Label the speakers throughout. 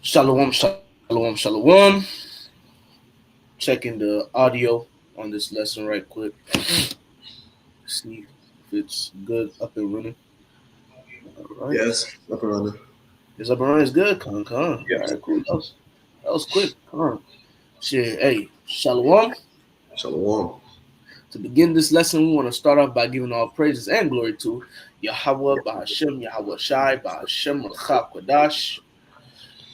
Speaker 1: Shalom, shalom, shalom. Checking the audio on this lesson right quick. See if it's good up and running. All right.
Speaker 2: Yes, up and running.
Speaker 1: It's up and running. It's good. Come. All
Speaker 2: Yes.
Speaker 1: right, cool. That was quick. Come on. Shit. Hey, shalom.
Speaker 2: Shalom.
Speaker 1: To begin this lesson, we want to start off by giving all praises and glory to Yahweh, Bahashem, Yahweh Shai, Bahashem, Malchak, Kodash.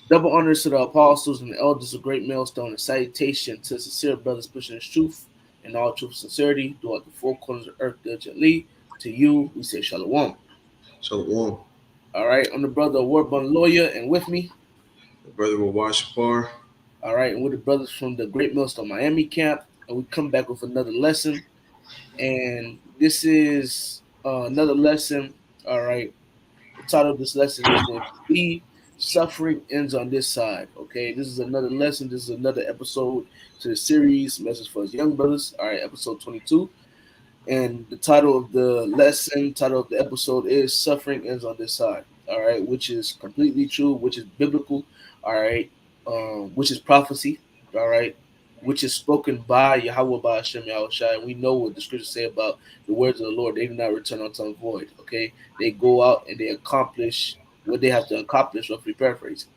Speaker 1: Double honors to the apostles and the elders of Great Millstone, and salutation to sincere brothers pushing this truth and all truth and sincerity throughout the four corners of earth diligently. To you, we say shalom.
Speaker 2: Shalom.
Speaker 1: All right, I'm the brother of Warbun Lawyer, and with me,
Speaker 2: The brother will watch far.
Speaker 1: all right, and we're the brothers from the Great Millstone Miami camp, and we come back with another lesson. And this is another lesson, all right. The title of this lesson is going to be Suffering Ends on This Side. Okay, this is another lesson. This is another episode to the series, Message for Us Young Brothers. All right, episode 22. And the title of the lesson, title of the episode is Suffering Ends on This Side. All right, which is completely true, which is biblical. All right, which is prophecy. All right, which is spoken by Yahweh by Hashem Yahweh Shai. And we know what the scriptures say about the words of the Lord. They do not return unto them void. Okay, they go out and they accomplish what they have to accomplish, roughly paraphrasing.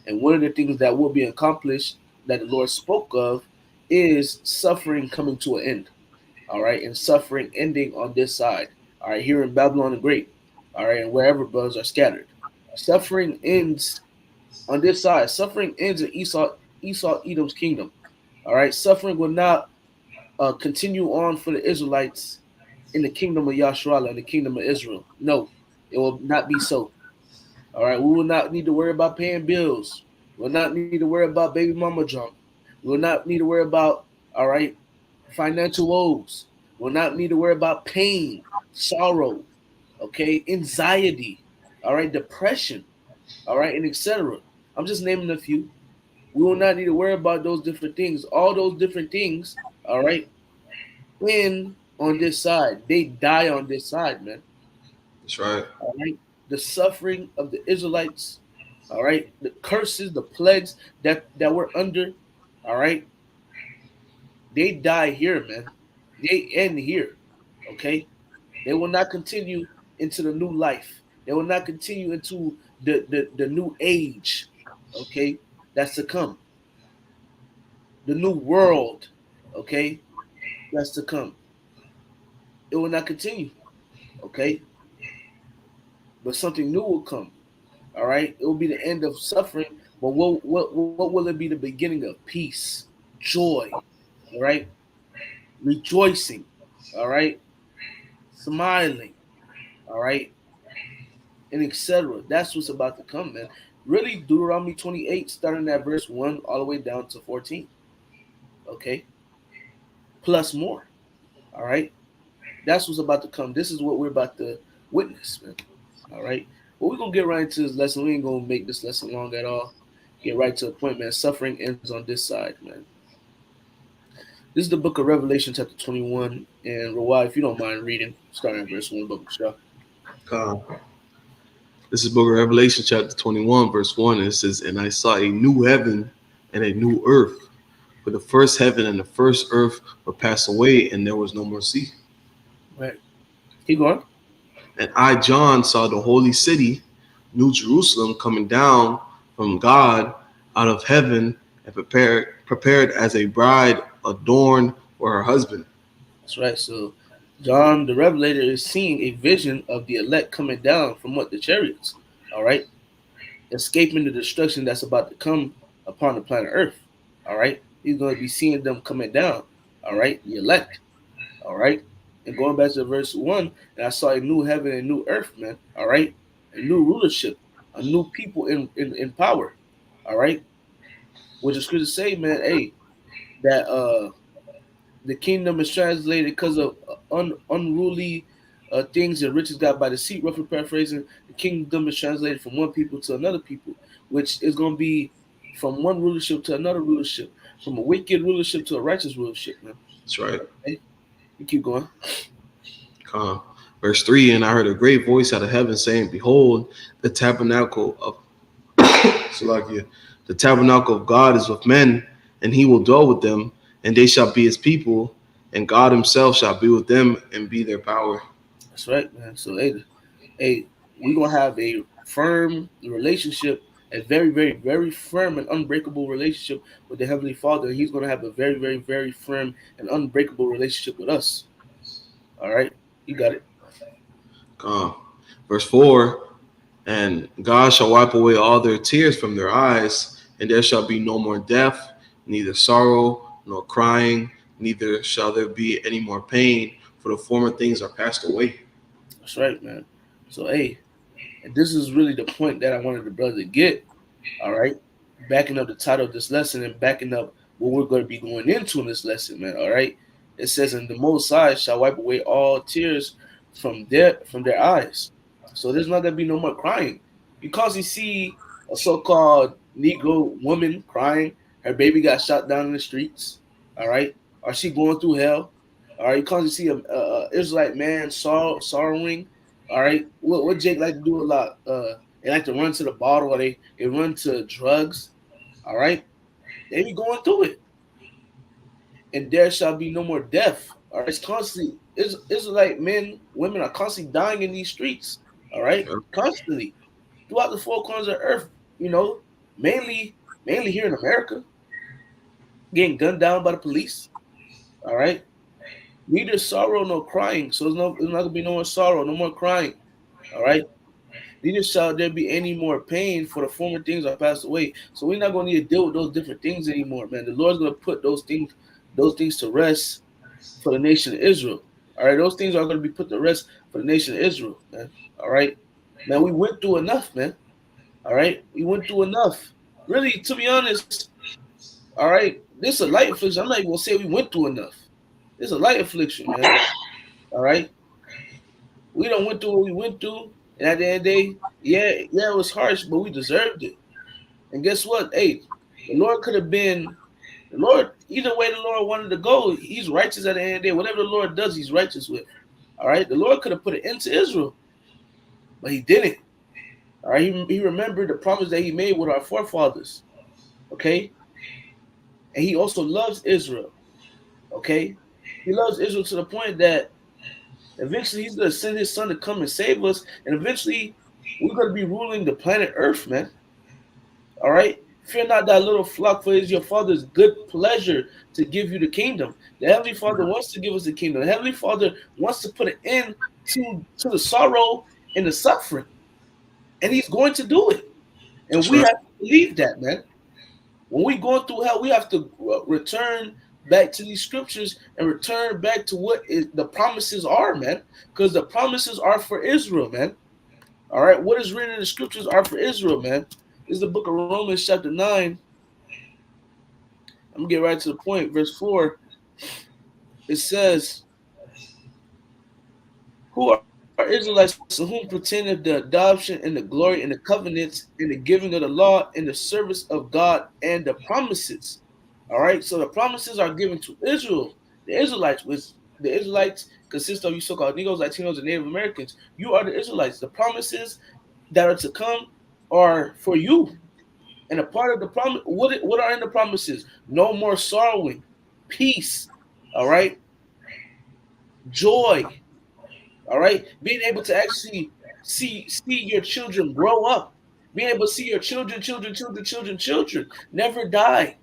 Speaker 1: And one of the things that will be accomplished that the Lord spoke of is suffering coming to an end. All right, and suffering ending on this side. All right, here in Babylon the Great. All right, and wherever brothers are scattered. Suffering ends on this side. Suffering ends in Esau Edom's kingdom. All right, suffering will not continue on for the Israelites in the kingdom of Yasharallah, in the kingdom of Israel. No, it will not be so. All right, we will not need to worry about paying bills. We will not need to worry about baby mama drama. We will not need to worry about, all right, financial woes. We will not need to worry about pain, sorrow, okay, anxiety, all right, depression, all right, and etc. I'm just naming a few. We will not need to worry about those different things. All those different things, all right, win on this side. They die on this side, man.
Speaker 2: That's right.
Speaker 1: All right. The suffering of the Israelites, all right, the curses, the plagues that we're under, all right, they die here, man. They end here. Okay. They will not continue into the new life. They will not continue into the new age. Okay. That's to come. The new world. Okay. That's to come. It will not continue. Okay. But something new will come. All right. It will be the end of suffering. But what will it be the beginning of? Peace, joy, all right, rejoicing, all right, smiling, all right, and etc. That's what's about to come, man. Really, Deuteronomy 28, starting at verse 1 all the way down to 14. Okay. Plus more. All right. That's what's about to come. This is what we're about to witness, man. All right. Well, we're gonna get right into this lesson. We ain't gonna make this lesson long at all. Get right to the point, man. Suffering ends on this side, man. This is the book of Revelation, chapter 21. And Rawai, if you don't mind reading, starting at verse 1, book of Shah.
Speaker 2: This is book of Revelation, chapter 21, verse 1. And it says, "And I saw a new heaven and a new earth. For the first heaven and the first earth were passed away, and there was no more sea.
Speaker 1: Right. Keep going.
Speaker 2: And I, John, saw the holy city, New Jerusalem, coming down from God out of heaven and prepared as a bride adorned for her husband."
Speaker 1: That's right. So John the Revelator is seeing a vision of the elect coming down from what the chariots. All right. Escaping the destruction that's about to come upon the planet Earth. All right. He's going to be seeing them coming down. All right. The elect. All right. And going back to verse 1, and I saw a new heaven and new earth, man. All right. A new rulership, a new people in power. All right. Which is good to say, man, hey, that the kingdom is translated because of unruly things and riches got by deceit. Roughly paraphrasing, the kingdom is translated from one people to another people, which is going to be from one rulership to another rulership, from a wicked rulership to a righteous rulership, man.
Speaker 2: That's right.
Speaker 1: Okay? You keep going.
Speaker 2: Verse 3, "And I heard a great voice out of heaven saying, Behold, the tabernacle of Salakia. The tabernacle of God is with men, and he will dwell with them, and they shall be his people, and God himself shall be with them and be their power.
Speaker 1: That's right, man. So hey, we're gonna have a firm relationship, a very, very, very firm and unbreakable relationship with the Heavenly Father. He's gonna have a very, very, very firm and unbreakable relationship with us. All right, you got it.
Speaker 2: Uh, Verse 4, and God shall wipe away all their tears from their eyes, and there shall be no more death, neither sorrow nor crying, neither shall there be any more pain, for the former things are passed away.
Speaker 1: That's right, man. So hey, and this is really the point that I wanted the brother to get. All right, backing up the title of this lesson and backing up what we're going to be going into in this lesson, man. All right, it says, "And the Most High shall wipe away all tears from their eyes." So there's not going to be no more crying. You constantly see a so-called Negro woman crying. Her baby got shot down in the streets. All right, or she going through hell. All right, you constantly see a Israelite man sorrowing. All right, what Jake like to do a lot. They like to run to the bottle, or they run to drugs. All right, they be going through it, and there shall be no more death. All right, it's constantly. It's like men, women are constantly dying in these streets. All right, constantly throughout the four corners of the earth. You know, mainly mainly here in America, getting gunned down by the police. All right, neither sorrow nor crying. So there's not gonna be no more sorrow, no more crying. All right. Neither shall there be any more pain, for the former things are passed away. So we're not going to need to deal with those different things anymore, man. The Lord's going to put those things to rest for the nation of Israel. All right, those things are going to be put to rest for the nation of Israel, man. All right, man. We went through enough, man. All right, we went through enough. Really, to be honest, all right, this is a light affliction. I'm not even gonna say we went through enough. This is a light affliction, man. All right, we don't went through what we went through, and at the end of the day, yeah, it was harsh, but we deserved it. And guess what? Hey, the Lord could have been the Lord. Either way, the Lord wanted to go. He's righteous at the end of the day. Whatever the Lord does, He's righteous with. All right, the Lord could have put an end to Israel, but He didn't. All right, he remembered the promise that He made with our forefathers. Okay, and He also loves Israel. Okay, He loves Israel to the point that eventually He's going to send His Son to come and save us, and eventually we're going to be ruling the planet Earth, man. All right. Fear not that little flock, for it is your Father's good pleasure to give you the kingdom. The Heavenly Father wants to give us the kingdom. The Heavenly Father wants to put an end to the sorrow and the suffering, and He's going to do it. And
Speaker 2: That's
Speaker 1: we
Speaker 2: right.
Speaker 1: have to believe that, man. When we go through hell, we have to return back to these scriptures and return back to the promises are, man. Because the promises are for Israel, man. All right, what is written in the scriptures are for Israel, man. This is the book of Romans, chapter 9. I'm gonna get right to the point. Verse 4. It says, "Who are Israelites to whom pertaineth the adoption and the glory and the covenants and the giving of the law and the service of God and the promises." All right, so the promises are given to Israel, the Israelites, which the Israelites consist of you so-called Negroes, Latinos, and Native Americans. You are the Israelites. The promises that are to come are for you. And a part of the promise, what are in the promises? No more sorrowing, peace, all right, joy, all right, being able to actually see your children grow up, being able to see your children never die,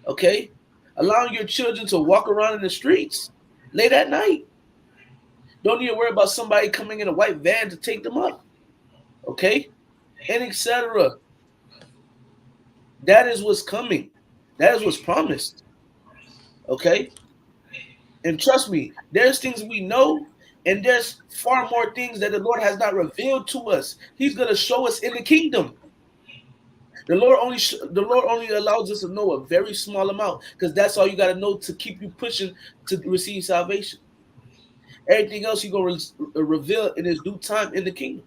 Speaker 1: okay, allowing your children to walk around in the streets late at night. Don't need to worry about somebody coming in a white van to take them up, okay, and etc. That is what's coming. That is what's promised. Okay. And trust me, there's things we know, and there's far more things that the Lord has not revealed to us. He's going to show us in the kingdom. The Lord only allows us to know a very small amount, because that's all you got to know to keep you pushing to receive salvation. Everything else He's going to reveal in His due time in the kingdom.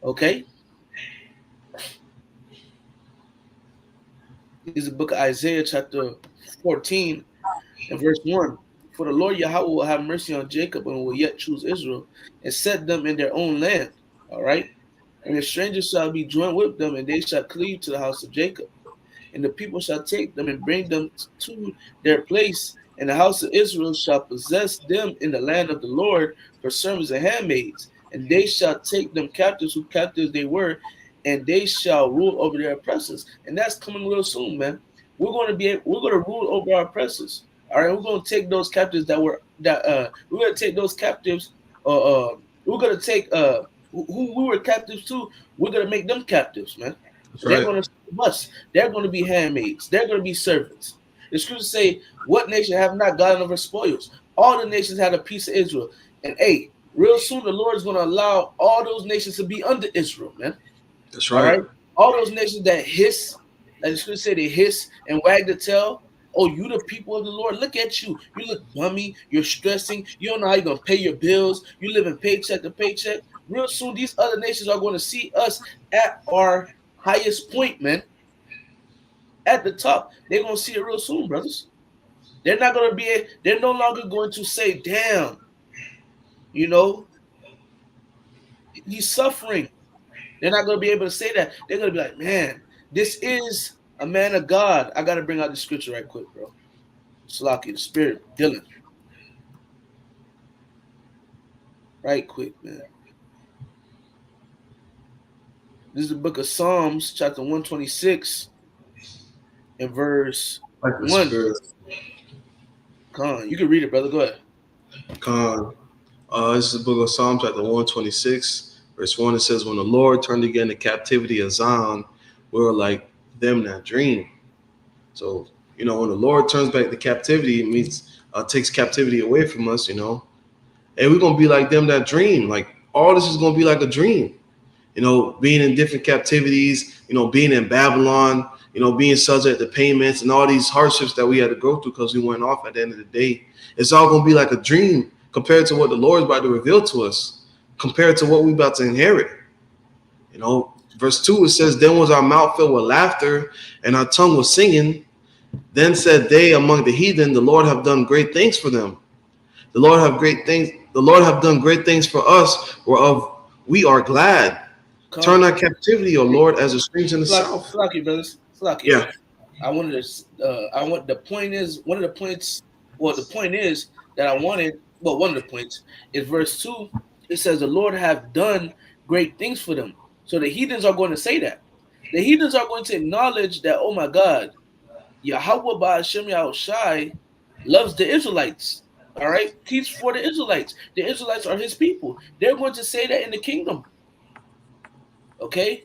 Speaker 1: Okay. This is the book of Isaiah, chapter 14, and verse 1. For the Lord Yahweh will have mercy on Jacob and will yet choose Israel and set them in their own land. All right. And the strangers shall be joined with them, and they shall cleave to the house of Jacob. And the people shall take them and bring them to their place, and the house of Israel shall possess them in the land of the Lord for servants and handmaids. And they shall take them captives, who captives they were, and they shall rule over their oppressors. And that's coming real soon, man. We're going to rule over our oppressors. All right, we're going to take those captives we're going to take those captives. We're going to take who we were captives to. We're going to make them captives, man.
Speaker 2: That's
Speaker 1: They're
Speaker 2: right.
Speaker 1: going to serve us. They're going to be handmaids. They're going to be servants. The scriptures say, "What nation have not gotten over spoils? All the nations had a piece of Israel." And hey, real soon the Lord is going to allow all those nations to be under Israel, man.
Speaker 2: That's
Speaker 1: All
Speaker 2: right.
Speaker 1: right, all those nations that hiss, like the scripture say, they hiss and wag the tail. Oh, you the people of the Lord. Look at you. You look bummy. You're stressing. You don't know how you're going to pay your bills. You live in paycheck to paycheck. Real soon, these other nations are going to see us at our highest point, man. At the top. They're going to see it real soon, brothers. They're not going to be, they're no longer going to say, damn, you know, he's suffering. They're not going to be able to say that. They're going to be like, man, this is a man of God. I got to bring out the scripture right quick, bro. Slaki, the spirit, Dylan. Right quick, man. This is the book of Psalms, chapter 126, and verse
Speaker 2: Like the
Speaker 1: 1.
Speaker 2: spirit.
Speaker 1: Come on, you can read it, brother. Go ahead.
Speaker 2: Con. This is the book of Psalms, chapter 126, verse 1. It says, "When the Lord turned again the captivity of Zion, we were like them that dream." So, when the Lord turns back the captivity, it means takes captivity away from us, and we're going to be like them that dream. Like, all this is going to be like a dream, being in different captivities, being in Babylon, being subject to payments and all these hardships that we had to go through because we went off at the end of the day. It's all going to be like a dream compared to what the Lord is about to reveal to us, compared to what we're about to inherit. Verse 2, it says, "Then was our mouth filled with laughter, and our tongue was singing. Then said they among the heathen, the Lord have done great things for them. The Lord have done great things for us, whereof we are glad. Turn our captivity, O Lord, as a streams in the south."
Speaker 1: Slaki, brothers. Slaki.
Speaker 2: Yeah.
Speaker 1: One of the point is that I wanted, well, one of the points is verse 2. It says, "The Lord have done great things for them." So the heathens are going to say that. The heathens are going to acknowledge that, oh my God, Yahweh Ba'ashem Yahushai loves the Israelites. All right? He's for the Israelites. The Israelites are his people. They're going to say that in the kingdom. Okay?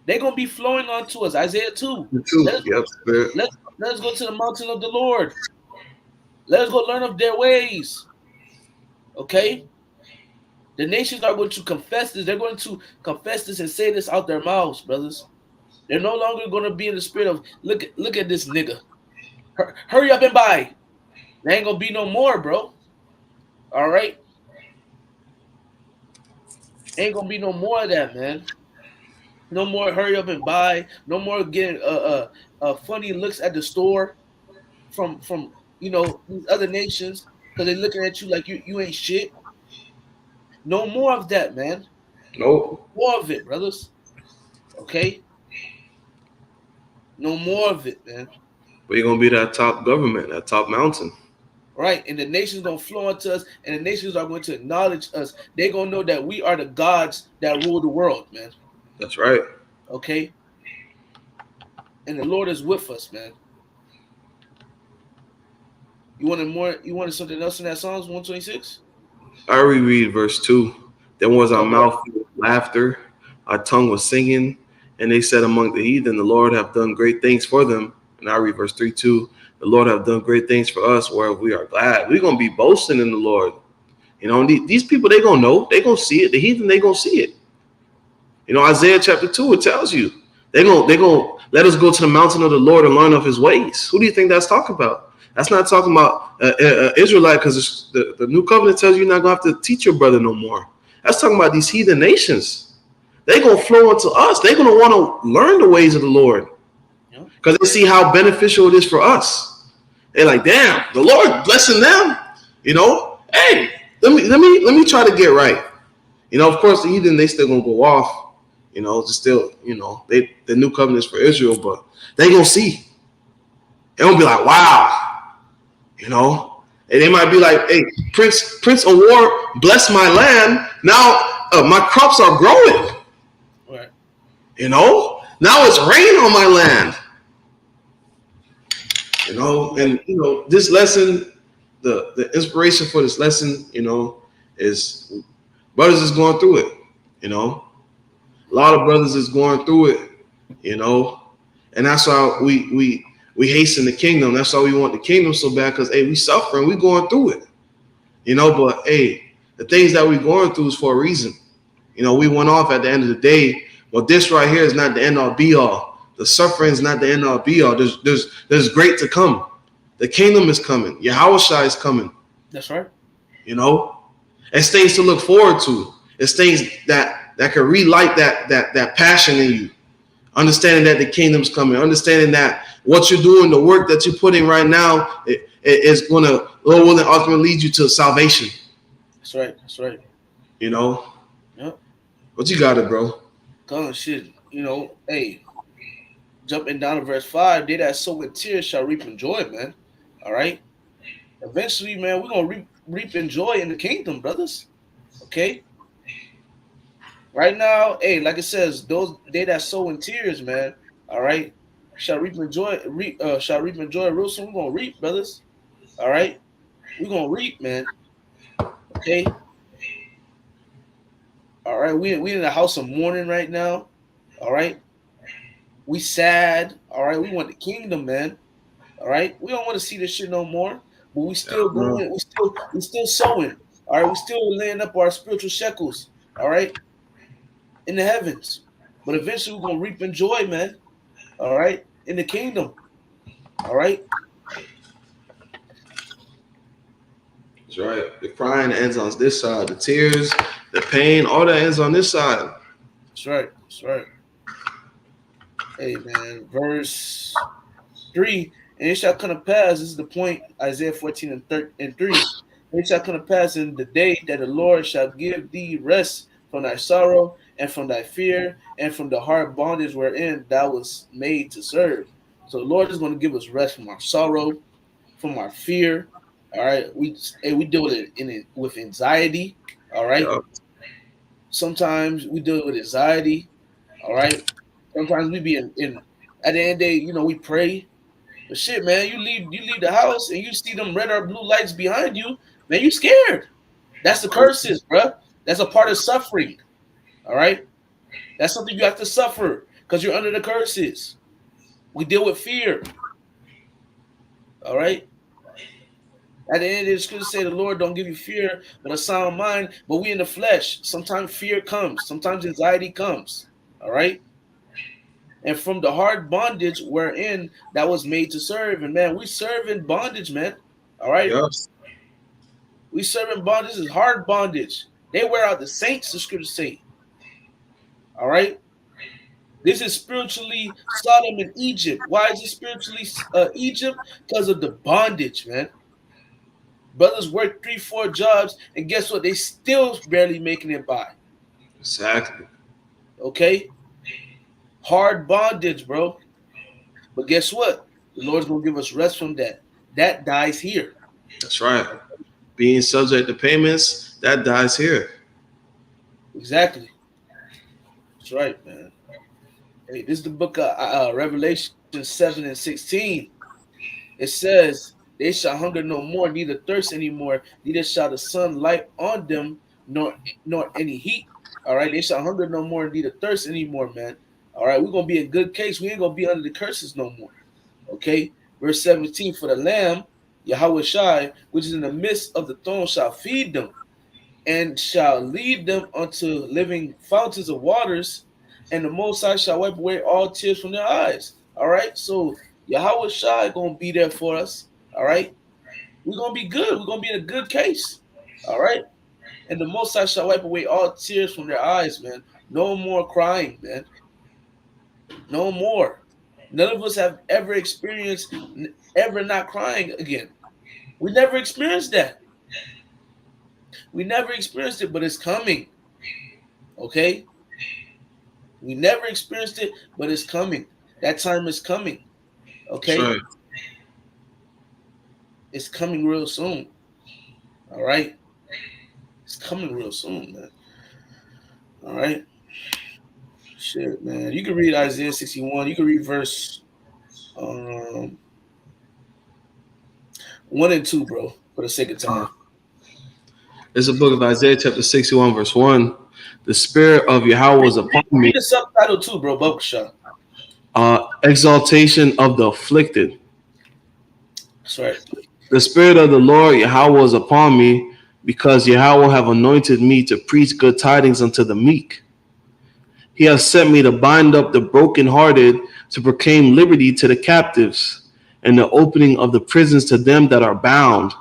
Speaker 1: They're going to be flowing onto us. Isaiah 2. Let's go to the mountain of the Lord. Let us go learn of their ways. Okay? The nations are going to confess this. They're going to confess this and say this out their mouths, brothers. They're no longer going to be in the spirit of, look at this nigga. Hurry up and buy. There ain't going to be no more, bro. All right? Ain't going to be no more of that, man. No more hurry up and buy. No more getting funny looks at the store from these other nations because they're looking at you like you ain't shit. No more of that, man.
Speaker 2: Nope.
Speaker 1: More of it, brothers. Okay? No more of it, man.
Speaker 2: We're going to be that top government, that top mountain.
Speaker 1: Right? And the nations going to flow into us, and the nations are going to acknowledge us. They're going to know that we are the gods that rule the world, man.
Speaker 2: That's right.
Speaker 1: Okay? And the Lord is with us, man. You wanted something else in that Psalms 126?
Speaker 2: I reread verse 2. "Then was our mouth filled with laughter, our tongue was singing, and they said among the heathen, the Lord have done great things for them." And I read verse 3 too. "The Lord have done great things for us, where we are glad." We're going to be boasting in the Lord. These people, they're going to know. They're going to see it. The heathen, they're going to see it. Isaiah chapter 2, it tells you. They're going to let us go to the mountain of the Lord and learn of his ways. Who do you think that's talking about? That's not talking about Israelite, because the new covenant tells you you're not going to have to teach your brother no more. That's talking about these heathen nations. They're going to flow into us. They're going to want to learn the ways of the Lord because they see how beneficial it is for us. They're like, damn, the Lord blessing them. Hey, let me try to get right. You know, of course, the heathen, they still gonna go off. You know, just still, you know, the new covenant is for Israel, but they gonna see. They gonna be like, wow, you know, and they might be like, hey, Prince of War, bless my land. Now my crops are growing.
Speaker 1: Right.
Speaker 2: You know, now it's rain on my land. You know, and you know, this lesson, the inspiration for this lesson, you know, is brothers is going through it. You know, a lot of brothers is going through it. You know, and that's why we hasten the kingdom. That's why we want the kingdom so bad, because hey, we suffering, we going through it. You know, but hey, the things that we going through is for a reason. You know, we went off at the end of the day, but this right here is not the end all be all. The suffering is not the end all be all. There's great to come. The kingdom is coming. Yahushua is coming.
Speaker 1: That's right.
Speaker 2: You know, it's things to look forward to. It's things that can relight that passion in you. Understanding that the kingdom's coming. Understanding that what you're doing, the work that you're putting right now, it is going to, Lord willing, ultimately lead you to salvation.
Speaker 1: That's right. That's right.
Speaker 2: You know.
Speaker 1: Yep.
Speaker 2: What you got it, bro?
Speaker 1: Come shit. You know, hey, jumping down to verse 5, they that sow with tears shall reap in joy, man. All right. Eventually, man, we're gonna reap in joy in the kingdom, brothers. Okay. Right now, hey, like it says, those they that sow in tears, man. All right, shall reap in joy. Shall reap in joy. Real soon, we're gonna reap, brothers. All right, we're gonna reap, man. Okay. All right, we in the house of mourning right now. All right, we sad. All right, we want the kingdom, man. All right, we don't want to see this shit no more. But we still going. We still sowing. All right, we still laying up our spiritual shekels. All right, in the heavens. But eventually, we're gonna reap in joy, man. All right, in the kingdom. All right.
Speaker 2: That's right. The crying ends on this side. The tears, the pain, all that ends on this side.
Speaker 1: That's right. That's right. Hey, man. Verse 3. And it shall come to pass, this is the point, Isaiah 14 and 3. It shall come to pass in the day that the Lord shall give thee rest from thy sorrow and from thy fear and from the hard bondage wherein thou was made to serve. So the Lord is going to give us rest from our sorrow, from our fear. All right, we deal with it with anxiety. All right,
Speaker 2: Yep.
Speaker 1: Sometimes we deal with anxiety. All right, sometimes we be in at the end of the day, you know, we pray. But shit, man, you leave the house and you see them red or blue lights behind you, man, you scared. That's the curses, bro. That's a part of suffering. All right, that's something you have to suffer because you're under the curses. We deal with fear. All right. At the end, it's going to say the Lord don't give you fear, but a sound mind. But we in the flesh. Sometimes fear comes. Sometimes anxiety comes. All right. And from the hard bondage we're in, that was made to serve. And man, we serve in bondage, man. All right.
Speaker 2: Yep.
Speaker 1: We serve in bondage is hard bondage. They wear out the saints, the scriptures say. All right. This is spiritually Sodom and Egypt. Why is it spiritually Egypt? Because of the bondage, man. Brothers work 3-4 jobs, and guess what? They still barely making it by.
Speaker 2: Exactly.
Speaker 1: Okay? Hard bondage, bro. But guess what? The Lord's going to give us rest from that. That dies here.
Speaker 2: That's right. Being subject to payments, that dies here.
Speaker 1: Exactly. That's right, man. Hey, this is the book of Revelation 7 and 16. It says, they shall hunger no more, neither thirst anymore, neither shall the sun light on them, nor any heat. All right, they shall hunger no more, neither thirst anymore, man. All right, we're gonna be in good case. We ain't gonna be under the curses no more. Okay, verse 17: for the Lamb, Yahweh Shai, which is in the midst of the throne, shall feed them, and shall lead them unto living fountains of waters, and the Most High shall wipe away all tears from their eyes. All right, so Yahweh Shai gonna be there for us. All right, we're gonna be good. We're gonna be in a good case. All right, and the Most High shall wipe away all tears from their eyes, man. No more crying, man. No more. None of us have ever experienced ever not crying again. We never experienced that. We never experienced it, but it's coming. Okay, we never experienced it, but it's coming. That time is coming.
Speaker 2: That's
Speaker 1: Okay,
Speaker 2: right.
Speaker 1: it's coming real soon. All right, it's coming real soon, man. All right, shit, man. You can read Isaiah 61. You can read verse um 1 and 2, bro, for the sake of
Speaker 2: Uh,
Speaker 1: time.
Speaker 2: it's a book of Isaiah, chapter 61, verse 1. The spirit of Yahweh
Speaker 1: Read,
Speaker 2: was upon
Speaker 1: read,
Speaker 2: me,
Speaker 1: read the subtitle too, bro. Bubba.
Speaker 2: exaltation of the afflicted.
Speaker 1: That's right.
Speaker 2: The spirit of the Lord Yahweh was upon me, because Yahweh have anointed me to preach good tidings unto the meek. He has sent me to bind up the brokenhearted, to proclaim liberty to the captives, and the opening of the prisons to them that are bound,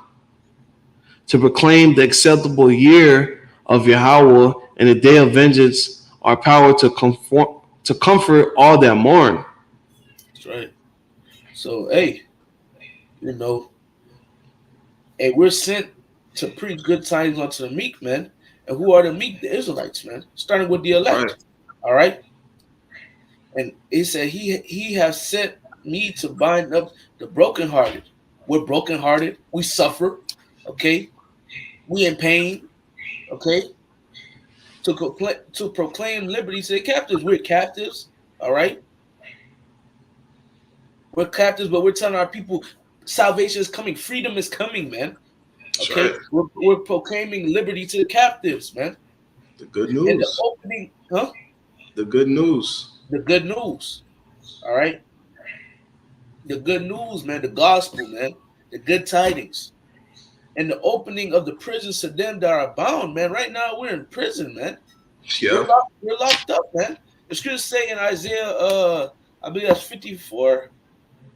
Speaker 2: to proclaim the acceptable year of Yahweh and the day of vengeance, our power to comfort all that mourn.
Speaker 1: That's right. So, hey, you know, hey, we're sent to preach good tidings unto the meek, man. And who are the meek? The Israelites, man. Starting with the
Speaker 2: Right.
Speaker 1: elect. All right. And he said, He has sent me to bind up the brokenhearted. We're brokenhearted. We suffer. Okay. We in pain. Okay. To proclaim liberty to the captives. We're captives. All right. We're captives, but we're telling our people salvation is coming, freedom is coming, man.
Speaker 2: That's
Speaker 1: Okay,
Speaker 2: right.
Speaker 1: we're proclaiming liberty to the captives, man.
Speaker 2: The good
Speaker 1: And the
Speaker 2: news.
Speaker 1: opening, huh?
Speaker 2: The good news.
Speaker 1: The good news. All right, the good news, man. The gospel, man. The good tidings, and the opening of the prisons to them that are bound, man. Right now we're in prison, man.
Speaker 2: Yeah.
Speaker 1: We're locked up, man. The scriptures say in Isaiah, I believe that's 54.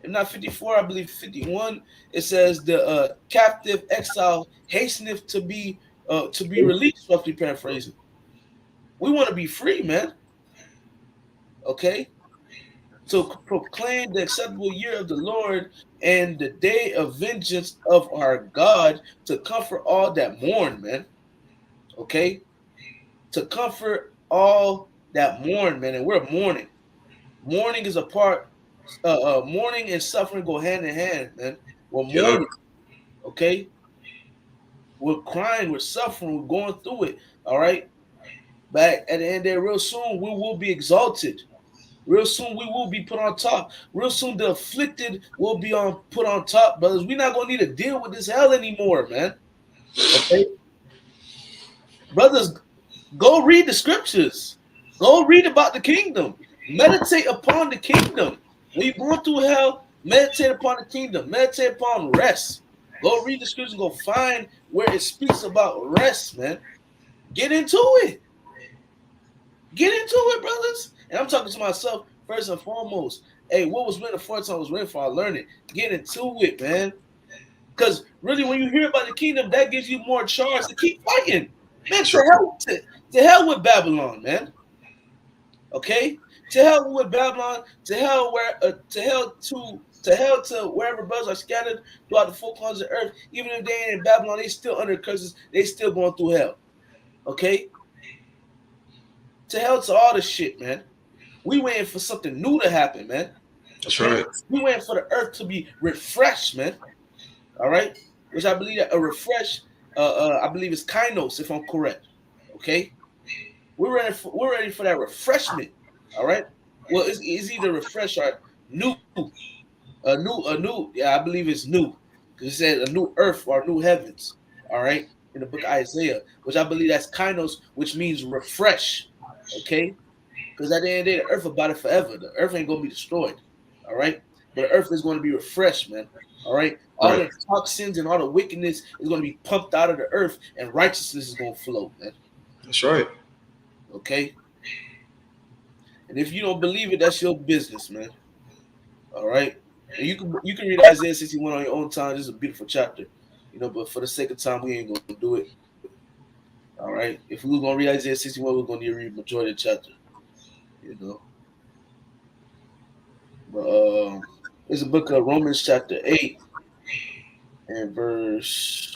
Speaker 1: If not 54, I believe 51. It says the captive exile hasteneth to be released. Roughly paraphrasing. We want to be free, man. Okay, to proclaim the acceptable year of the Lord and the day of vengeance of our God, to comfort all that mourn, man. Okay, to comfort all that mourn, man. And we're mourning. Mourning is a part. Mourning and suffering go hand in hand, man. We're
Speaker 2: Yep.
Speaker 1: mourning. Okay, we're crying, we're suffering, we're going through it. All right. But at the end there, real soon we will be exalted. Real soon we will be put on top. Real soon the afflicted will be on put on top, brothers. We're not gonna need to deal with this hell anymore, man. Okay, brothers, go read the scriptures. Go read about the kingdom. Meditate upon the kingdom. When you're going through hell, meditate upon the kingdom. Meditate upon rest. Go read the scriptures. Go find where it speaks about rest, man. Get into it. Get into it, brothers. And I'm talking to myself first and foremost. Hey, what was written for time was written for our learning. Get into it, man. Because really, when you hear about the kingdom, that gives you more charge to keep fighting. Man,
Speaker 2: Sure.
Speaker 1: to hell with Babylon, man. Okay? To hell with Babylon, to hell to wherever brothers are scattered throughout the four corners of the earth. Even if they ain't in Babylon, they still under curses, they still going through hell. Okay? To hell to all the shit, man. We waiting for something new to happen, man.
Speaker 2: That's
Speaker 1: Okay,
Speaker 2: right.
Speaker 1: we waiting for the earth to be refreshed, man. All right, which I believe that a refresh, I believe is kainos, if I'm correct. Okay, we're ready for that refreshment. All right, well, it's either refresh or new, a new. Yeah, I believe it's new because it said a new earth or new heavens. All right, in the book of Isaiah, which I believe that's kainos, which means refresh. Okay, because at the end of the day, the earth about it forever. The earth ain't gonna be destroyed. All right. But the earth is going to be refreshed, man. All right. All
Speaker 2: Right.
Speaker 1: the toxins and all the wickedness is going to be pumped out of the earth, and righteousness is going to flow, man.
Speaker 2: That's right.
Speaker 1: Okay. And if you don't believe it, that's your business, man. All right. And you can read Isaiah 61 on your own time. This is a beautiful chapter, But for the sake of time, we ain't gonna do it. All right. If we were gonna read Isaiah 61, we're gonna need to read majority of the chapter, you know. But it's a book of Romans chapter 8 and verse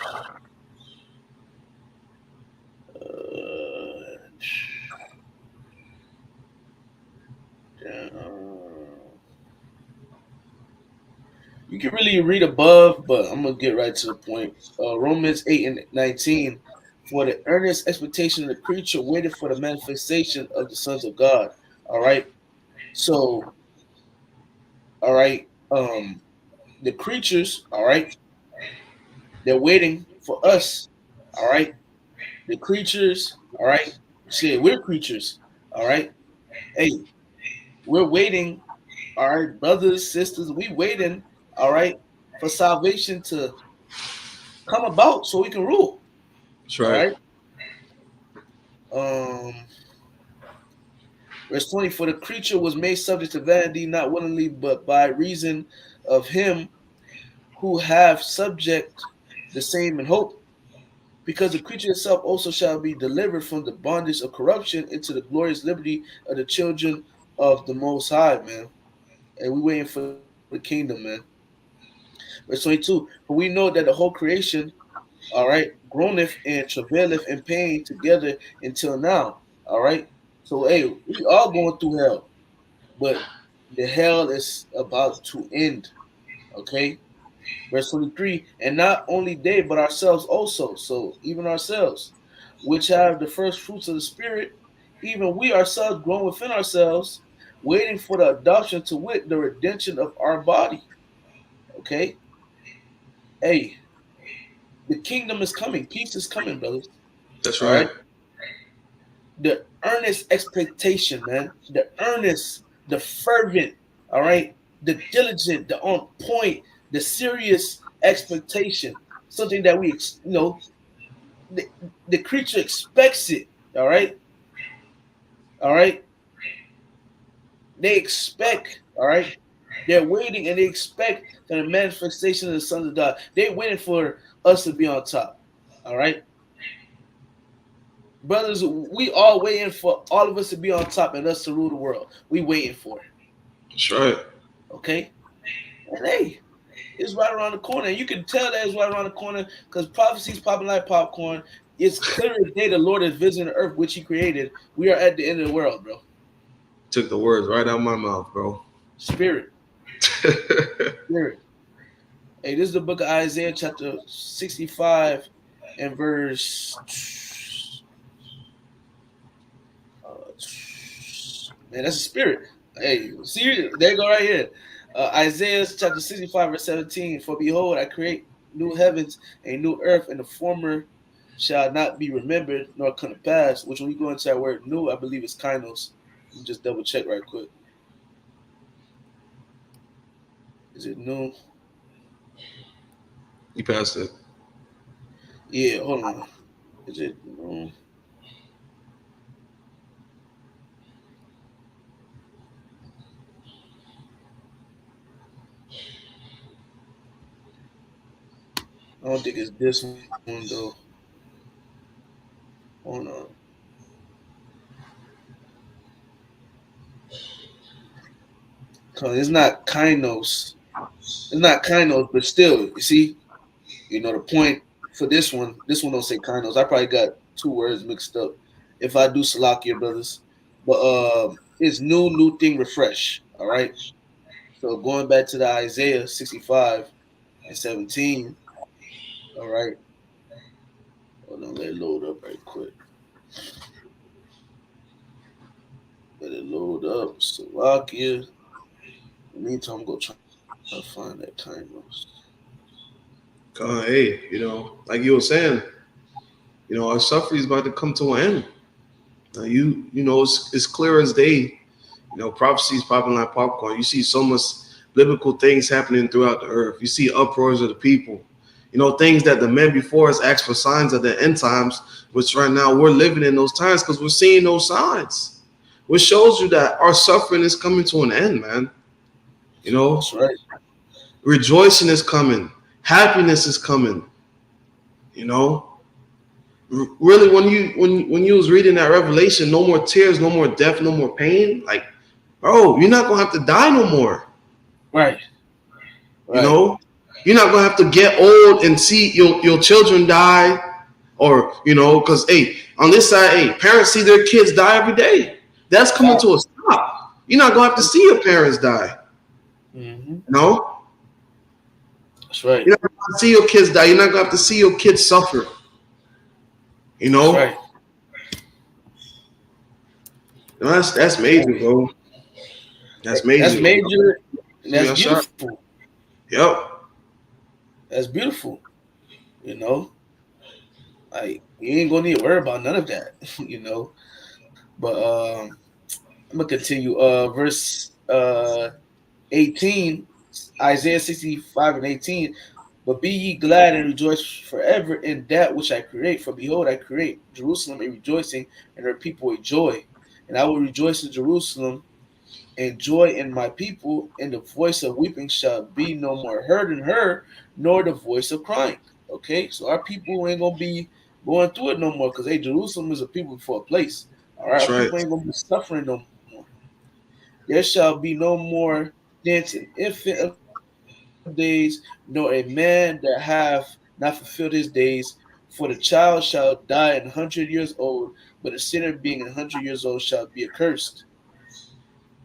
Speaker 1: You can really read above, but I'm gonna get right to the point. Romans 8:19, for the earnest expectation of the creature waited for the manifestation of the sons of God. All right. So, all right, the creatures, all right, they're waiting for us. All right. The creatures, all right. Shit, we're creatures. All right. Hey, we're waiting. All right, brothers, sisters, we waiting. All right, for salvation to come about so we can rule.
Speaker 2: That's
Speaker 1: All
Speaker 2: right.
Speaker 1: right. Um, Verse 20, for the creature was made subject to vanity, not willingly, but by reason of him who have subject the same in hope, because the creature itself also shall be delivered from the bondage of corruption into the glorious liberty of the children of the Most High, man. And we waiting for the kingdom, man. Verse 22, for we know that the whole creation, all right, groaneth and travaileth in pain together until now. All right. So hey, we are going through hell, but the hell is about to end. Okay. Verse 23, and not only they, but ourselves also. So even ourselves, which have the first fruits of the Spirit, even we ourselves grown within ourselves, waiting for the adoption to wit, the redemption of our body. Okay. Hey, the kingdom is coming. Peace is coming, brothers.
Speaker 2: That's
Speaker 1: All
Speaker 2: right.
Speaker 1: right. The earnest expectation, man. The earnest, the fervent, all right. The diligent, the on point, the serious expectation. Something that we, the, the creature expects it. All right. All right. They expect, all right. They're waiting and they expect the manifestation of the sons of God. They're waiting for us to be on top. All right. Brothers, we all waiting for all of us to be on top and us to rule the world. We waiting for it.
Speaker 2: That's right.
Speaker 1: Okay? And hey, it's right around the corner. And you can tell that it's right around the corner because prophecy's popping like popcorn. It's clear as day the Lord is visiting the earth which he created. We are at the end of the world, bro.
Speaker 2: Took the words right out of my mouth, bro.
Speaker 1: Spirit. Spirit. Hey, this is the book of Isaiah, chapter 65 and verse. Man, that's a spirit. Hey, see, there you go right here. Isaiah chapter 65, verse 17. For behold, I create new heavens and new earth, and the former shall not be remembered nor come to pass. Which, when you go into that word new, I believe it's kainos. Let me just double check right quick. Is it new?
Speaker 2: You passed it.
Speaker 1: Yeah, hold on. Is it new? I don't think it's this one though. Hold on. Cause it's not kainos. It's not kainos, but still, you see, the point for this one don't say kainos. I probably got two words mixed up. If I do Salakia, brothers. But it's new thing, refresh. All right. So going back to the Isaiah 65 and 17. All right. Hold on, let it load up right quick. Let it load up. Salakia. In the meantime, I'm gonna try to find that kainos.
Speaker 2: Hey, like you were saying, our suffering is about to come to an end. Now, it's clear as day. Prophecies popping like popcorn. You see so much biblical things happening throughout the earth. You see uproars of the people. Things that the men before us asked for signs of the end times, which right now we're living in those times because we're seeing those signs. Which shows you that our suffering is coming to an end, man.
Speaker 1: That's right.
Speaker 2: Rejoicing is coming. Happiness is coming. Really, when you was reading that Revelation, no more tears, no more death, no more pain. Like, bro, you're not gonna have to die no more.
Speaker 1: Right.
Speaker 2: You're not gonna have to get old and see your children die, or because on this side, parents see their kids die every day. That's coming to a stop. You're not gonna have to see your parents die.
Speaker 1: Mm-hmm.
Speaker 2: No.
Speaker 1: That's right.
Speaker 2: You're not gonna see your kids die. You're not gonna have to see your kids suffer. You
Speaker 1: That's
Speaker 2: know,
Speaker 1: right.
Speaker 2: no, that's major, bro. That's
Speaker 1: That's
Speaker 2: major.
Speaker 1: major, and
Speaker 2: See
Speaker 1: that's
Speaker 2: that shot?
Speaker 1: beautiful.
Speaker 2: Yep.
Speaker 1: That's beautiful. You know, like you ain't gonna need to worry about none of that. You know, but I'm gonna continue. Verse 18, Isaiah 65 and 18. But be ye glad and rejoice forever in that which I create. For behold, I create Jerusalem a rejoicing, and her people a joy. And I will rejoice in Jerusalem and joy in my people, and the voice of weeping shall be no more heard in her, nor the voice of crying. Okay, so our people ain't gonna be going through it no more, because hey, Jerusalem is a people for a place. All right,
Speaker 2: That's
Speaker 1: our
Speaker 2: right.
Speaker 1: people ain't gonna be suffering no more. There shall be no more dents an infant of days, nor a man that have not fulfilled his days. For the child shall die 100 years old, but a sinner being 100 years old shall be accursed.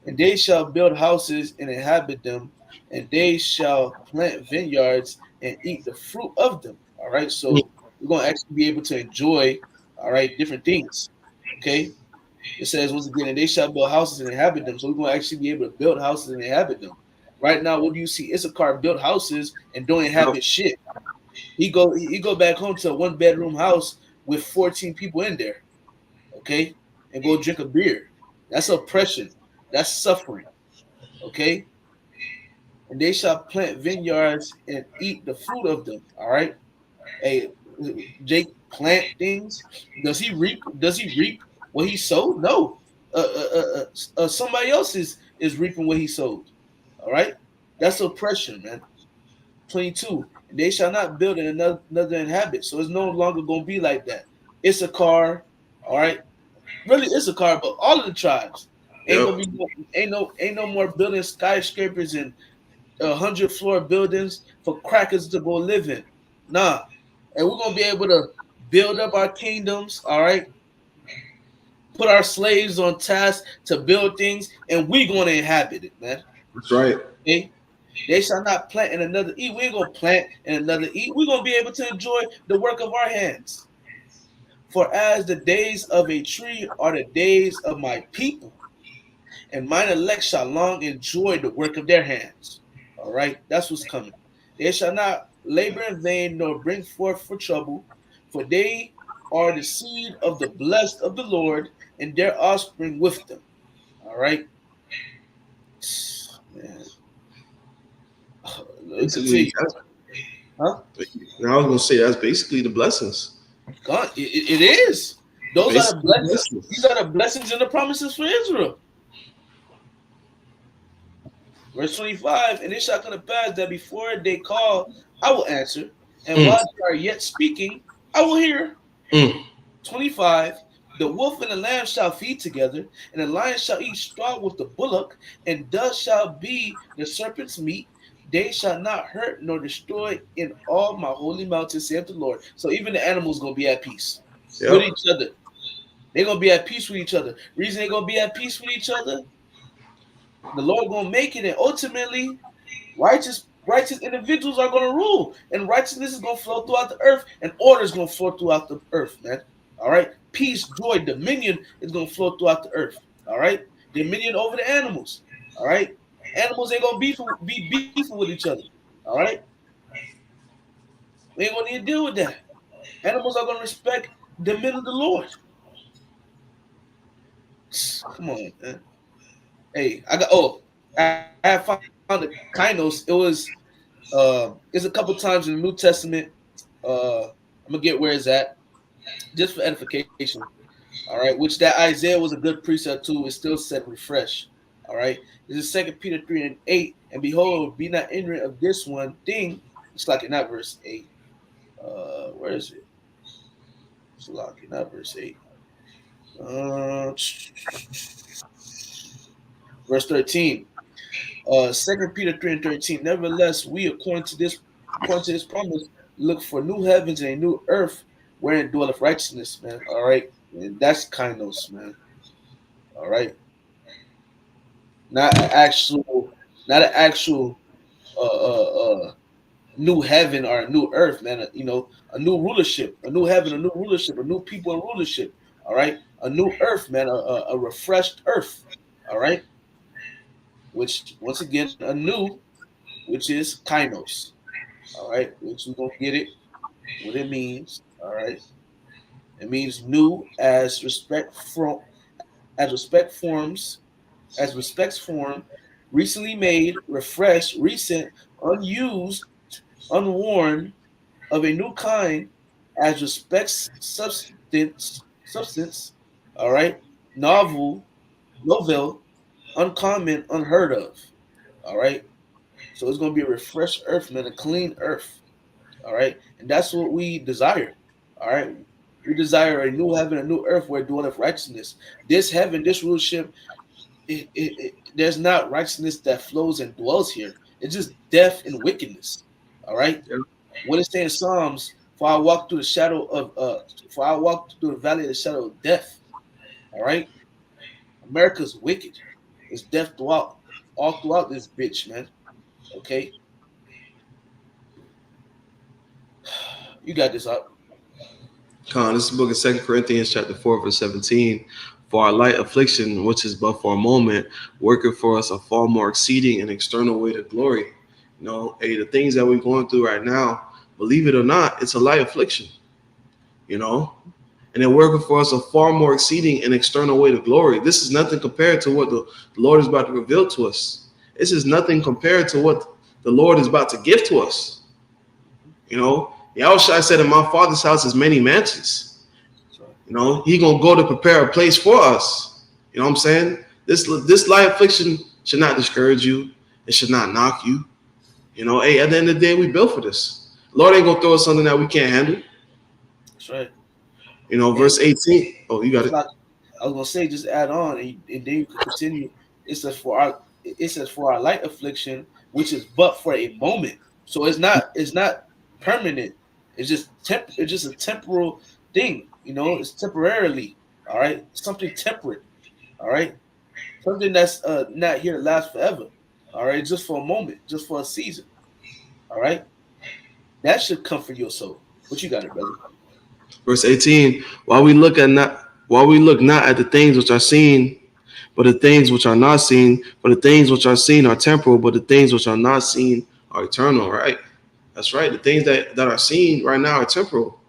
Speaker 1: And they shall build houses and inhabit them, and they shall plant vineyards and eat the fruit of them. All right, so we're gonna actually be able to enjoy, all right, different things. Okay, it says once again, and they shall build houses and inhabit them. So we're gonna actually be able to build houses and inhabit them. Right now, what do you see? Issachar built houses and don't
Speaker 2: Yep.
Speaker 1: inhabit shit. He go back home to a 1 bedroom house with 14 people in there. Okay, and go drink a beer. That's oppression. That's suffering. Okay, and they shall plant vineyards and eat the fruit of them. All right. Hey, Jake plant things. Does he reap? Does he reap what he sowed? No. Somebody else is reaping what he sowed. All right. That's oppression, man. 22. And they shall not build in another inhabit. So it's no longer gonna be like that. Issachar, all right. Really Issachar, but all of the tribes ain't
Speaker 2: Yep.
Speaker 1: gonna be ain't no more building skyscrapers and 100 floor buildings for crackers to go live in. Nah. And we're gonna be able to build up our kingdoms, all right, put our slaves on task to build things, and we gonna inhabit it, man.
Speaker 2: That's right.
Speaker 1: Okay? They shall not plant in another eat. We ain't gonna plant in another eat. We're gonna be able to enjoy the work of our hands. For as the days of a tree are the days of my people, and mine elect shall long enjoy the work of their hands. All right, that's what's coming. They shall not labor in vain nor bring forth for trouble, for they are the seed of the blessed of the Lord, and their offspring with them. All right, man.
Speaker 2: Basically,
Speaker 1: Continue, huh?
Speaker 2: I was gonna say that's basically the blessings.
Speaker 1: God, it is. Those are the
Speaker 2: Basically,
Speaker 1: blessings. These
Speaker 2: blessings.
Speaker 1: are the blessings and the promises for Israel. Verse 25, and it shall come to pass that before they call, I will answer, and
Speaker 2: Mm,
Speaker 1: while they are yet speaking, I will hear.
Speaker 2: mm.
Speaker 1: 25, the wolf and the lamb shall feed together, and the lion shall eat straw with the bullock, and thus shall be the serpent's meat. They shall not hurt nor destroy in all my holy mountain, saith the Lord. So even the animals gonna be at peace with
Speaker 2: Yep.
Speaker 1: each other. They're gonna be at peace with each other. Reason they're gonna be at peace with each other, the Lord gonna make it, and ultimately righteous individuals are going to rule, and righteousness is going to flow throughout the earth, and order is going to flow throughout the earth, man. All right, peace, joy, dominion is going to flow throughout the earth. All right, dominion over the animals. All right, animals ain't going to be beefing with each other. All right, we ain't going to need to deal with that. Animals are going to respect the men of the Lord. Come on, man. Hey, I have found the Kainos. It was it's a couple times in the New Testament. I'm gonna get where it's at, just for edification. All right, which that Isaiah was a good precept too. It still said refresh. All right, this is Second Peter 3:8. And behold, be not ignorant of this one thing. It's like in that verse 8. Where is it? It's like in that verse 8. Uh, verse 13. Second Peter 3:13. Nevertheless, we according to this promise, look for new heavens and a new earth wherein dwelleth righteousness, man. All right. And that's kindness, man. All right. Not an actual, not an actual new heaven or a new earth, man. A new rulership, a new heaven, a new rulership, a new people and rulership. All right, a new earth, man, a refreshed earth. All right, which once again a new, which is kainos. All right, which we're gonna get it what it means. All right, it means new as respect forms as respects form, recently made, refreshed, recent, unused, unworn, of a new kind, as respects substance, all right, novel, novel, uncommon, unheard of, all right. So it's gonna be a refreshed earth, man, a clean earth, all right, and that's what we desire, all right. We desire a new heaven, a new earth where dwelleth righteousness. This heaven, this rulership, there's not righteousness that flows and dwells here. It's just death and wickedness. All right.
Speaker 2: Yeah.
Speaker 1: What it says in Psalms, for I walk through the shadow of for I walk through the valley of the shadow of death. All right. America's wicked. It's death throughout all throughout this bitch, man. Okay. You got this up.
Speaker 2: This is the book of 2 Corinthians chapter 4, verse 17. For our light affliction, which is but for a moment, worketh for us a far more exceeding and external weight of glory. Hey, the things that we're going through right now, believe it or not, it's a light affliction. And it worketh for us a far more exceeding and external weight of glory. This is nothing compared to what the Lord is about to reveal to us. This is nothing compared to what the Lord is about to give to us. Yahushua said, in my father's house is many mansions. He gonna go to prepare a place for us. You know what I'm saying? This light affliction should not discourage you. It should not knock you. Hey, at the end of the day, we built for this. Lord ain't gonna throw us something that we can't handle.
Speaker 1: That's right.
Speaker 2: Verse 18. Oh, you got it.
Speaker 1: I was gonna say, just add on, and then you can continue. It says for our light affliction, which is but for a moment. So it's not permanent. It's just a temporal thing. It's temporarily. All right, something temperate. All right, something that's not here to last forever. All right, just for a moment, just for a season. All right, that should comfort your soul. What you got, it, brother?
Speaker 2: Verse 18. While we look not at the things which are seen, but the things which are not seen. For the things which are seen are temporal, but the things which are not seen are eternal. Right? That's right. The things that are seen right now are temporal.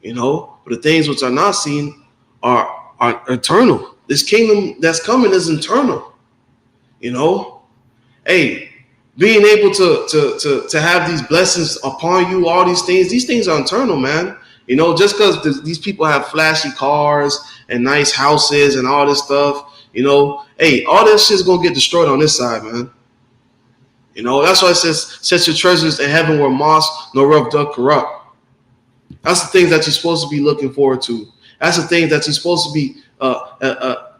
Speaker 2: But the things which are not seen are eternal. This kingdom that's coming is eternal. Hey, being able to have these blessings upon you, all these things are eternal, man. Just because these people have flashy cars and nice houses and all this stuff, hey, all this shit's gonna get destroyed on this side, man. That's why it says, set your treasures in heaven where moss nor rough doth corrupt. That's the things that you're supposed to be looking forward to. That's the things that you're supposed to be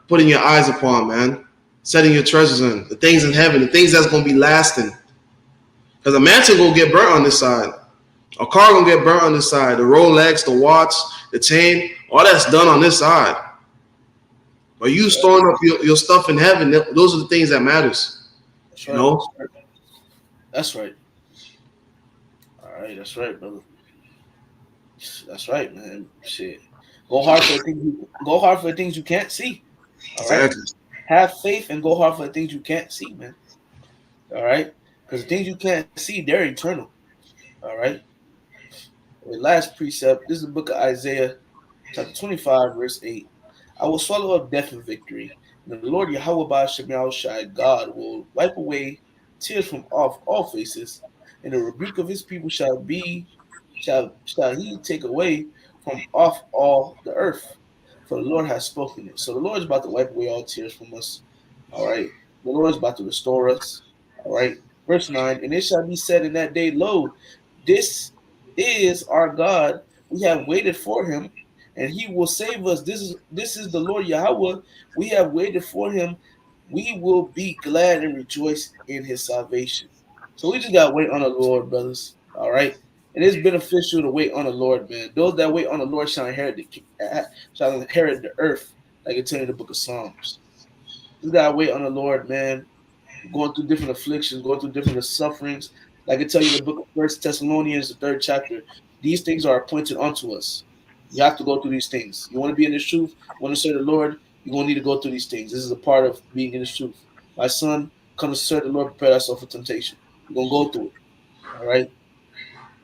Speaker 2: putting your eyes upon, man. Setting your treasures in. The things in heaven, the things that's going to be lasting. Because a mansion going to get burnt on this side. A car going to get burnt on this side. The Rolex, the watch, the chain, all that's done on this side. But you storing up your stuff in heaven, those are the things that matters.
Speaker 1: That's right. That's right. All right, that's right, brother. That's right, man. Shit. Go hard for the things you can't see. All right.
Speaker 2: Exactly.
Speaker 1: Have faith and go hard for the things you can't see, man. All right. Because the things you can't see, they're eternal. All right. The last precept. This is the book of Isaiah, chapter 25, verse 8. I will swallow up death and victory. And the Lord Yahweh Ba'ashem Yahushai, God, will wipe away tears from off all faces, and the rebuke of his people shall he take away from off all the earth. For the Lord has spoken it. So the Lord is about to wipe away all tears from us. All right. The Lord is about to restore us. All right. Verse 9. And it shall be said in that day, lo, this is our God. We have waited for him, and he will save us. This is the Lord Yahweh. We have waited for him. We will be glad and rejoice in his salvation. So we just got to wait on the Lord, brothers. All right. It is beneficial to wait on the Lord, man. Those that wait on the Lord shall inherit the earth, like it tells in the book of Psalms. You gotta wait on the Lord, man. Going through different afflictions, going through different sufferings, Like I tell you in the book of First Thessalonians, the 3rd chapter, these things are appointed unto us. You have to go through these things. You want to be in this truth, you want to serve the Lord, you're going to need to go through these things. This is a part of being in this truth. My son, come to serve the Lord, prepare thyself for temptation. You're going to go through it. All right?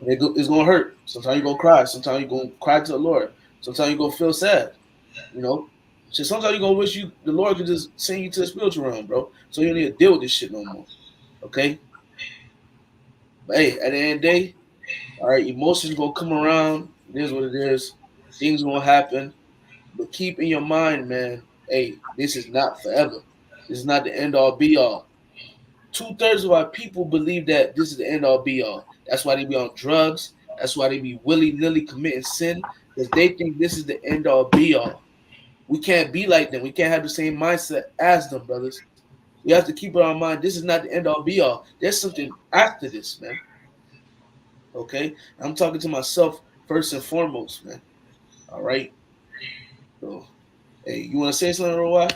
Speaker 1: And it's going to hurt. Sometimes you're going to cry. Sometimes you're going to cry to the Lord. Sometimes you're going to feel sad. You know? So sometimes you're going to wish the Lord could just send you to the spiritual realm, bro. So you don't need to deal with this shit no more. Okay? But hey, at the end of the day, all right, emotions gonna come around. It is what it is. Things gonna happen. But keep in your mind, man, hey, this is not forever. This is not the end all be all. 2/3 of our people believe that this is the end all be all. That's why they be on drugs. That's why they be willy-nilly committing sin. Because they think this is the end all be all. We can't be like them. We can't have the same mindset as them, brothers. We have to keep it on mind. This is not the end all be all. There's something after this, man. Okay? I'm talking to myself first and foremost, man. All right? So, hey, you want to say something, Roy?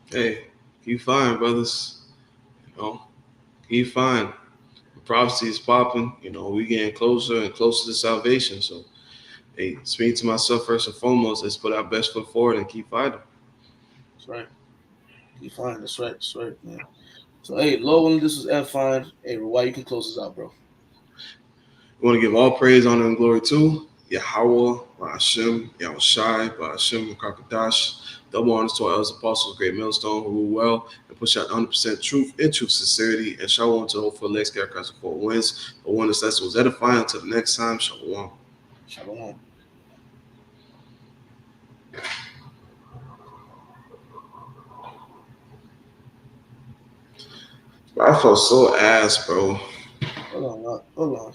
Speaker 2: Hey, keep fine, brothers. You know, keep fine. The prophecy is popping. You know, we getting closer and closer to salvation. So, hey, speaking to myself first and foremost, let's put our best foot forward and keep fighting.
Speaker 1: That's right. Keep fine. That's right. That's right, man. So, hey, Lord, this was F Fine. Hey, Roy, you can close this out, bro.
Speaker 2: We want to give all praise, honor, and glory to Yahweh, Hashem, Yahushai, Hashem, Kakadash. Double honors to our elders apostles, great millstone, who rule well and push out 100% truth and truth sincerity. And shalom to the hope for legs, characters, and four wins. But one this lesson was edifying. Until the next time, shalom.
Speaker 1: Shalom.
Speaker 2: I felt so ass, bro.
Speaker 1: Hold on.